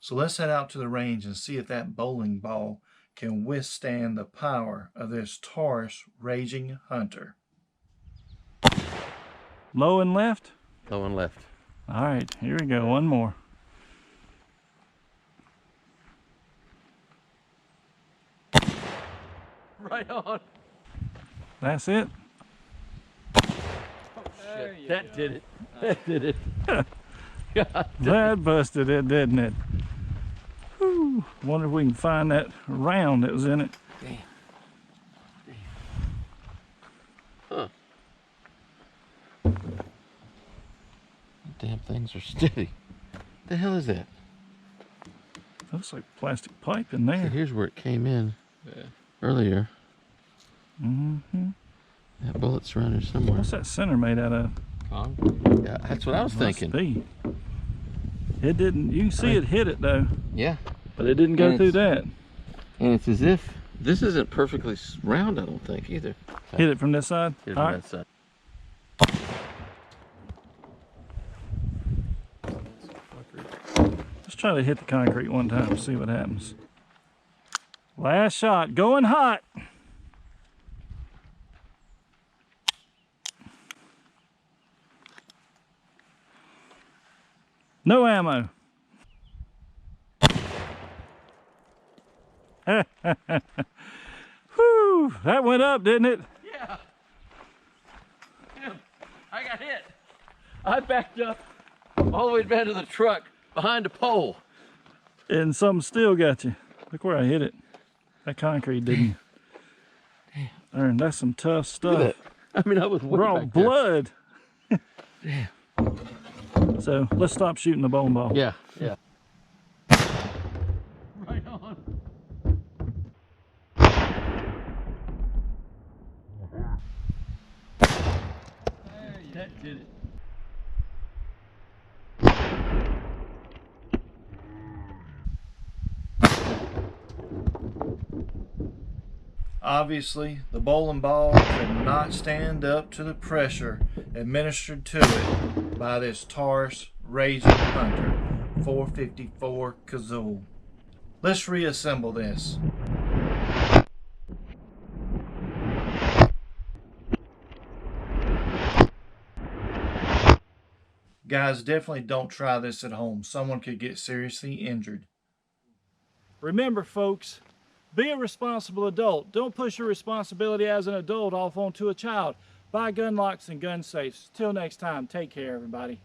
So let's head out to the range and see if that bowling ball can withstand the power of this Taurus raging hunter. Low and left? Low and left. All right, here we go, one more. Right on. That's it. Oh, shit. That did it. That did it. God, that busted it, didn't it? Whew. Wonder if we can find that round that was in it. Damn. Huh. Damn things are steady. The hell is that? Looks like plastic pipe in there. So here's where it came in earlier. Mm-hmm. That bullet's around here somewhere. What's that center made out of? Yeah, that's what I was thinking. Be. It didn't. You can see it hit it though. Yeah. But it didn't go through that. And it's as if this isn't perfectly round, I don't think either. Hit it from this side? Hit it from that side. Let's try to hit the concrete one time, see what happens. Last shot, going hot. No ammo. Whew, that went up, didn't it? Yeah. I got hit. I backed up all the way back to the truck behind a pole. And something still got you. Look where I hit it. That concrete didn't. Damn. That's some tough stuff. I mean, I was way raw back blood. Damn. So let's stop shooting the bowling ball. Yeah, yeah. Right on. That did it. Obviously, the bowling ball could not stand up to the pressure administered to it by this Taurus Raging Hunter 454 Casull. Let's reassemble this. Guys, definitely don't try this at home. Someone could get seriously injured. Remember, folks, be a responsible adult. Don't push your responsibility as an adult off onto a child. Buy gun locks and gun safes. Till next time, take care, everybody.